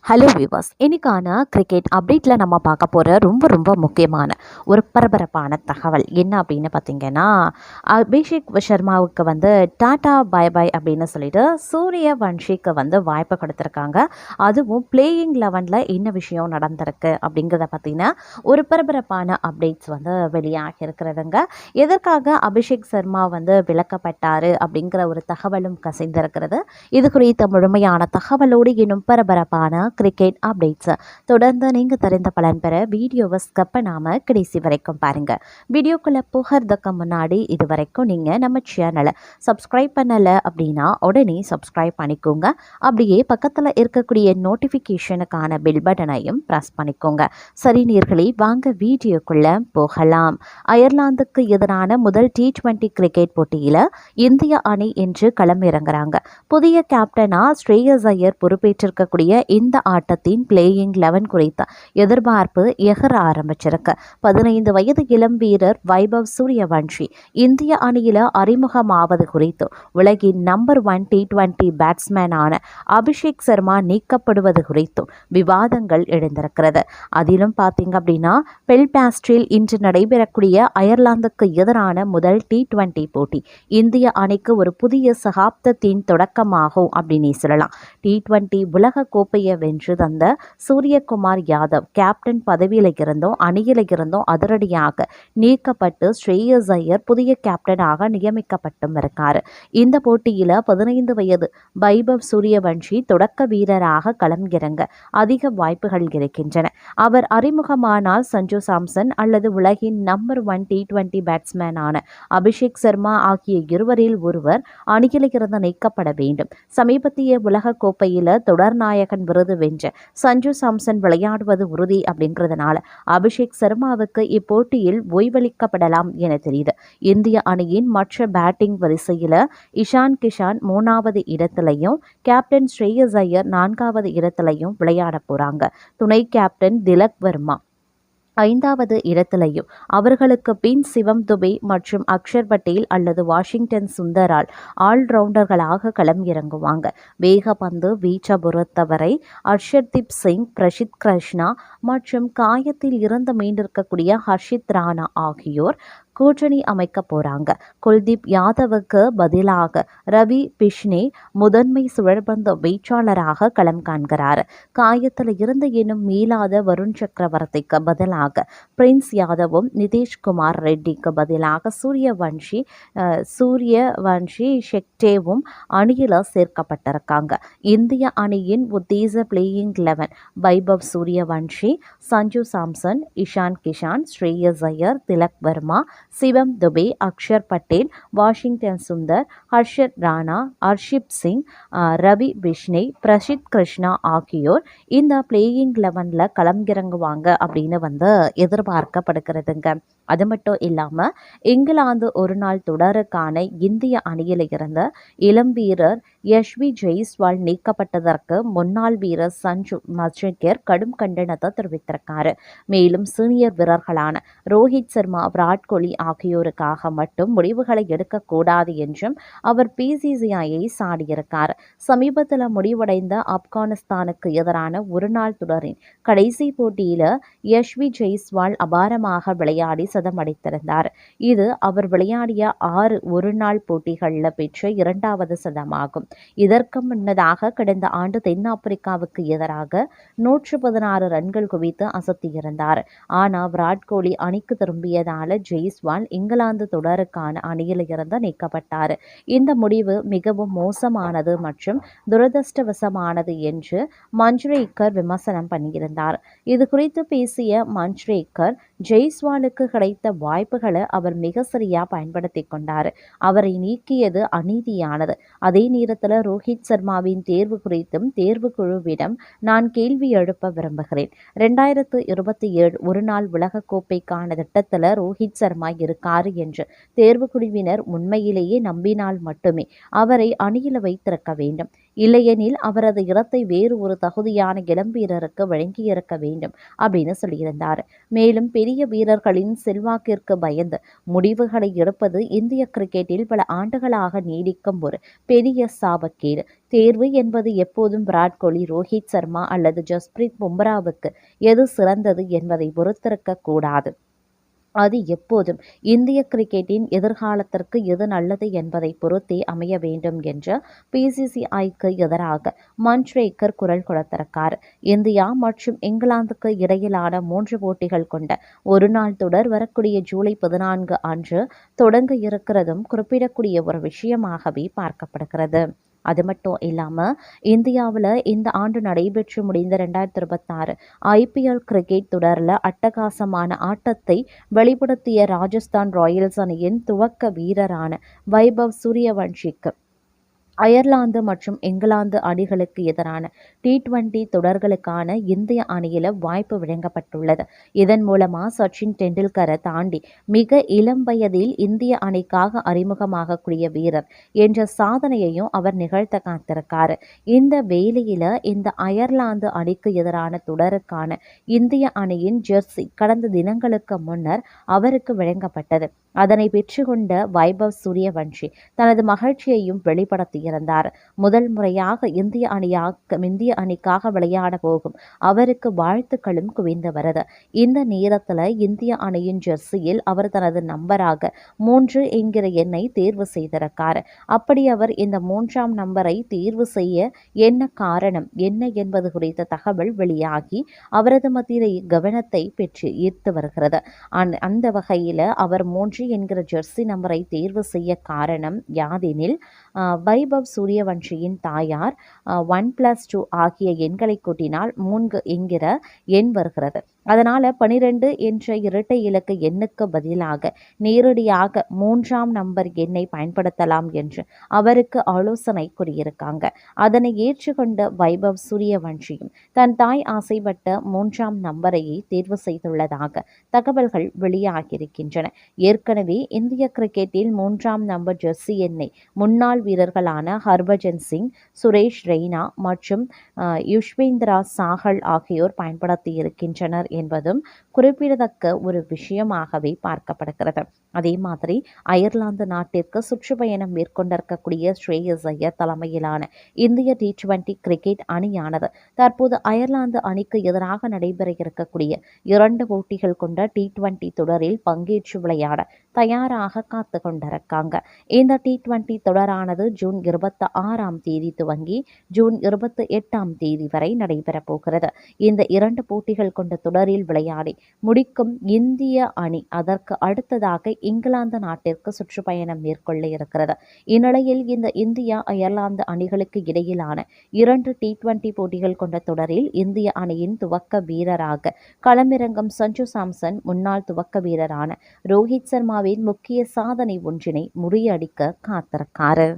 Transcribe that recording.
Hello விவாஸ், இன்னைக்கான cricket அப்டேட்டில் நம்ம பார்க்க போகிற ரொம்ப முக்கியமான ஒரு பரபரப்பான தகவல் என்ன அப்படின்னு பார்த்தீங்கன்னா, அபிஷேக் சர்மாவுக்கு டாடா பை பை அப்படின்னு சொல்லிட்டு சூரியவன்ஷிக்கு வாய்ப்பு கொடுத்துருக்காங்க. அதுவும் பிளேயிங் 11ல் என்ன விஷயம் நடந்திருக்கு அப்படிங்கிறத பற்றின ஒரு பரபரப்பான அப்டேட்ஸ் வெளியாகி இருக்கிறதுங்க. எதற்காக அபிஷேக் சர்மா விலக்கப்பட்டார் அப்படிங்கிற ஒரு தகவலும் கசிந்திருக்கிறது. இது குறித்த முழுமையான தகவலோடு இன்னும் பரபரப்பான கிரிக்கெட் அப்டேட்ஸ் தொடர்ந்து நீங்கள் தெரிந்த பலன் பெற வீடியோவை ஸ்கிப் பண்ணாமல் கடைசி வரைக்கும் பாருங்கள். வீடியோக்குள்ளே போகிறதுக்கு முன்னாடி இது வரைக்கும் நீங்கள் நம்ம சேனலை சப்ஸ்கிரைப் பண்ணலை அப்படின்னா உடனே சப்ஸ்கிரைப் பண்ணிக்கோங்க. அப்படியே பக்கத்தில் இருக்கக்கூடிய நோட்டிஃபிகேஷனுக்கான பெல் பட்டனையும் ப்ரெஸ் பண்ணிக்கோங்க. சரி நேயர்களே, வாங்க வீடியோக்குள்ளே போகலாம். அயர்லாந்துக்கு எதிரான முதல் T20 கிரிக்கெட் போட்டியில் இந்திய அணி இன்று களமிறங்குறாங்க. புதிய கேப்டனா ஸ்ரேயஸ் ஐயர் பொறுப்பேற்றிருக்கக்கூடிய இந்த ஆட்டத்தின் பிளேயிங் 11 குறித்த எதிர்பார்ப்பு எகர ஆரம்பிச்சிருக்கு. 15 வயது இளம் வீரர் வைபவ் சூரியவன்ஷி இந்திய அணியில அறிமுகமாவது குறித்து உலகின் நம்பர் 1 T20 பேட்ஸ்மேனான அபிஷேக் சர்மா நீக்கப்படுவது குறித்தும் விவாதங்கள் எழுந்திருக்கிறது. அதிலும் பார்த்தீங்க அப்படின்னா, பெல்பாஸ்டில் இன்று நடைபெறக்கூடிய அயர்லாந்துக்கு எதிரான முதல் T20 போட்டி இந்திய அணிக்கு ஒரு புதிய சகாப்தத்தின் தொடக்கமாகும் அப்படின்னு சொல்லலாம். T20 உலக கோப்பையை வென்று தந்த சூரியகுமார் யாதவ் கேப்டன் பதவியில் இருந்தும் அணியில் இருந்தும் அதிரடியாக நீக்கப்பட்டு ஸ்ரேயஸ் ஐயர் புதிய கேப்டனாக நியமிக்கப்பட்டும் இருக்காரு. இந்த போட்டியில் 15 வயது வைபவ் சூரியவன்ஷி தொடக்க வீரராக களம் இறங்க அதிக வாய்ப்புகள் இருக்கின்றன. அவர் அறிமுகமானால் சஞ்சு சாம்சன் அல்லது உலகின் நம்பர் 1 T20 பேட்ஸ்மேனான அபிஷேக் சர்மா ஆகிய இருவரில் ஒருவர் அணியில் இருந்து நீக்கப்பட வேண்டும். சமீபத்திய உலக கோப்பையில் தொடர் நாயகன் விருது வென்ற சஞ்சு சாம்சன் விளையாடுவது உறுதி அப்படிங்கிறதுனால அபிஷேக் சர்மாவுக்கு இப்போட்டியில் ஓய்வளிக்கப்படலாம் என தெரியுது. இந்திய அணியின் மற்ற பேட்டிங் வரிசையில் இஷான் கிஷான் 3வது இடத்திலையும் கேப்டன் ஸ்ரேயஸ் ஐயர் 4வது இடத்திலையும் விளையாட போறாங்க. துணை கேப்டன் திலக் வர்மா 5வது இடத்திலையும், அவர்களுக்கு பின் சிவம் துபே மற்றும் அக்ஷர் பட்டேல் அல்லது வாஷிங்டன் சுந்தரால் ஆல்ரவுண்டர்களாக களம் இறங்குவாங்க. வேகப்பந்து வீச்ச பொறுத்தவரை ஹர்ஷதீப் சிங், பிரசித் கிருஷ்ணா மற்றும் காயத்தில் இருந்து மீண்டிருக்கக்கூடிய ஹர்ஷித் ராணா ஆகியோர் கூட்டணி அமைக்க போறாங்க. குல்தீப் யாதவுக்கு பதிலாக ரவி பிஷ்னே முதன்மை சுழற்பந்து வீச்சாளராக களம் காண்கிறார். காயத்தில் இருந்து இன்னும் மீளாத வருண் சக்கரவர்த்திக்கு பதிலாக பிரின்ஸ் யாதவும் நிதிஷ்குமார் ரெட்டிக்கு பதிலாக சூரியவன்ஷி ஷெக்டேவும் அணியில் சேர்க்கப்பட்டிருக்காங்க. இந்திய அணியின் உத்தேச பிளேயிங் 11 வைபவ் சூரியவன்ஷி, சஞ்சு சாம்சன், இஷான் கிஷான், ஸ்ரேயஸ் ஐயர், திலக் வர்மா, சிவம் துபே, அக்ஷர் பட்டேல், வாஷிங்டன் சுந்தர், ஹர்ஷத் ராணா, ஹர்ஷிப் சிங், ரவி பிஷ்னே, பிரசித் கிருஷ்ணா ஆகியோர் இந்த பிளேயிங் 11ல் களம் இறங்குவாங்க அப்படின்னு எதிர்பார்க்கப்படுகிறதுங்க. அது மட்டும் இல்லாமல் இங்கிலாந்து ஒரு நாள் தொடருக்கான இந்திய அணியில் இருந்த இளம் வீரர் யஷ்வி ஜெய்ஸ்வால் நீக்கப்பட்டதற்கு முன்னாள் வீரர் சஞ்சு மஜ்கர் கடும் கண்டனத்தை தெரிவித்திருக்காரு. மேலும் சீனியர் வீரர்களான ரோஹித் சர்மா, விராட் கோலி ஆகியோருக்காக மட்டும் முடிவுகளை எடுக்கக்கூடாது என்றும் அவர் பிசிசிஐயை சாடியிருக்கார். சமீபத்தில் முடிவடைந்த ஆப்கானிஸ்தானுக்கு எதிரான ஒருநாள் தொடரின் கடைசி போட்டியில் யஷ்வி ஜெய்ஸ்வால் அபாரமாக விளையாடி சதமடித்திருந்தார். இது அவர் விளையாடிய 6 ஒருநாள் போட்டிகளில் பெற்ற 2வது சதமாகும். இதற்கு முன்னதாக கடந்த ஆண்டு தென்னாப்பிரிக்காவுக்கு எதிராக 116 ரன்கள் குவித்து அசத்தியிருந்தார். ஆனால் விராட் கோலி அணிக்கு திரும்பியதால ஜெய்ஸ்வால் இங்கிலாந்து தொடருக்கான அணியில் இருந்து நீக்கப்பட்டார். இந்த முடிவு மிகவும் மோசமானது மற்றும் துரதிருஷ்டவசமானது என்று மஞ்சுரேக்கர் விமர்சனம் பண்ணியிருந்தார். இது குறித்து பேசிய மஞ்சுரேக்கர், ஜெய்ஸ்வாலுக்கு கிடைத்த வாய்ப்புகளை அவர் மிக சரியா பயன்படுத்தி கொண்டார். அவரை நீக்கியது அநீதியானது. அதே நேரத்தில் ரோஹித் சர்மாவின் தேர்வு குறித்தும் தேர்வு குழுவிடம் நான் கேள்வி எழுப்ப விரும்புகிறேன். 2027 ஒருநாள் உலகக்கோப்பைக்கான திட்டத்தில் ரோஹித் சர்மா இருக்காரு என்று தேர்வு குழுவினர் உண்மையிலேயே நம்பினால் மட்டுமே அவரை அணியில் வைத்திருக்க வேண்டும். இல்லையெனில் அவரது இடத்தை வேறு ஒரு தகுதியான இளம் வீரருக்கு வழங்கியிருக்க வேண்டும் அப்படின்னு சொல்லியிருந்தார். மேலும் பெரிய வீரர்களின் செல்வாக்கிற்கு பயந்து முடிவுகளை எடுப்பது இந்திய கிரிக்கெட்டில் பல ஆண்டுகளாக நீடிக்கும் ஒரு பெரிய சாபக்கேடு. தேர்வு என்பது எப்போதும் விராட் கோலி, ரோஹித் சர்மா அல்லது ஜஸ்பிரீத் பும்ராவுக்கு எது சிறந்தது என்பதை பொறுத்திருக்க கூடாது. அது எப்போதும் இந்திய கிரிக்கெட்டின் எதிர்காலத்திற்கு எது நல்லது என்பதை பொறுத்தே அமைய வேண்டும் என்று பிசிசிஐக்கு எதிராக மன்ச்ரேக்கர் குரல் கொடுத்திருக்கார். இந்தியா மற்றும் இங்கிலாந்துக்கு இடையிலான 3 போட்டிகள் கொண்ட ஒருநாள் தொடர் வரக்கூடிய ஜூலை 14 அன்று தொடங்க இருக்கிறதும் குறிப்பிடக்கூடிய ஒரு விஷயமாகவே பார்க்கப்படுகிறது. அது மட்டும் இல்லாமல் இந்தியாவில் இந்த ஆண்டு நடைபெற்று முடிந்த 2026 ஐபிஎல் கிரிக்கெட் தொடரில் அட்டகாசமான ஆட்டத்தை வெளிப்படுத்திய ராஜஸ்தான் ராயல்ஸ் அணியின் துவக்க வீரரான வைபவ் சூரியவன்ஷிக்கு அயர்லாந்து மற்றும் இங்கிலாந்து அணிகளுக்கு எதிரான T20 தொடர்களுக்கான இந்திய அணியில வாய்ப்பு வழங்கப்பட்டுள்ளது. இதன் மூலமா சச்சின் டெண்டுல்கரை தாண்டி மிக இளம் வயதில் இந்திய அணிக்காக அறிமுகமாகக்கூடிய வீரர் என்ற சாதனையையும் அவர் நிகழ்த்த காத்திருக்காரு. இந்த வேளையில இந்த அயர்லாந்து அணிக்கு எதிரான தொடருக்கான இந்திய அணியின் ஜெர்சி கடந்த தினங்களுக்கு முன்னர் அவருக்கு வழங்கப்பட்டது. அதனை பெற்றுக்கொண்ட வைபவ் சூரியவன்ஷி தனது மகிழ்ச்சியையும் வெளிப்படுத்தியிருந்தார். முதல் முறையாக இந்திய அணிக்காக விளையாட போகும் அவருக்கு வாழ்த்துக்களும் குவிந்து வருது. இந்த நேரத்தில் இந்திய அணியின் ஜெர்சியில் அவர் தனது நம்பராக 3 என்கிற எண்ணை தேர்வு செய்திருக்கார். அப்படி அவர் இந்த 3ஆம் நம்பரை தேர்வு செய்ய என்ன காரணம் என்ன என்பது குறித்த தகவல் வெளியாகி அவரது மத்திய கவனத்தை பெற்று ஈர்த்து வருகிறது. அந்த வகையில் அவர் 3 என்கிற ஜெர்சி நம்பரை தேர்வு செய்ய காரணம் யாதெனில் வைபவ் சூரியவன்ஷியின் தாயார் 1+2 ஆகிய எண்களை கூட்டினால் 3 என்கிற எண் வருகிறது. அதனால் 12 என்ற இரட்டை இலக்க எண்ணுக்கு பதிலாக நேரடியாக 3ஆம் நம்பர் எண்ணை பயன்படுத்தலாம் என்று அவருக்கு ஆலோசனை கூறியிருக்காங்க. அதனை ஏற்றுக்கொண்ட வைபவ் சூரியவன்ஷியும் தன் தாய் ஆசைப்பட்ட 3ஆம் நம்பரையே தேர்வு செய்துள்ளதாக தகவல்கள் வெளியாகியிருக்கின்றன. ஏற்கனவே இந்திய கிரிக்கெட்டில் 3ஆம் நம்பர் ஜெர்சி எண்ணை முன்னாள் வீரர்களான ஹர்பஜன் சிங், சுரேஷ் ரெய்னா மற்றும் யுஷ்வேந்திரா சாஹல் ஆகியோர் பயன்படுத்தி இருக்கின்றனர் என்பதும் குறிப்பிடத்தக்க ஒரு விஷயமாகவே பார்க்கப்படுகிறது. அதே மாதிரி அயர்லாந்து நாட்டிற்கு சுற்றுப்பயணம் மேற்கொண்டிருக்கக்கூடிய ஸ்ரேயஸ் ஐயர் தலைமையிலான இந்திய T20 கிரிக்கெட் அணியானது தற்போது அயர்லாந்து அணிக்கு எதிராக நடைபெற இருக்கக்கூடிய 2 போட்டிகள் கொண்ட T20 தொடரில் பங்கேற்று விளையாட தயாராக காத்து கொண்டிருக்காங்க. இந்த T20 தொடரானது ஜூன் 26ஆம் தேதி துவங்கி ஜூன் 28ஆம் தேதி வரை நடைபெறப் போகிறது. இந்த 2 போட்டிகள் கொண்ட தொடரில் விளையாடி முடிக்கும் இந்திய அணி அதற்கு அடுத்ததாக இங்கிலாந்து நாட்டிற்கு சுற்றுப்பயணம் மேற்கொள்ள இருக்கிறது. இந்நிலையில் இந்த இந்தியா அயர்லாந்து அணிகளுக்கு இடையிலான 2 T20 போட்டிகள் கொண்ட தொடரில் இந்திய அணியின் துவக்க வீரராக களமிறங்கும் சஞ்சு சாம்சன் முன்னாள் துவக்க வீரரான ரோஹித் சர்மாவின் முக்கிய சாதனை ஒன்றினை முறியடிக்க காத்திருக்காரு.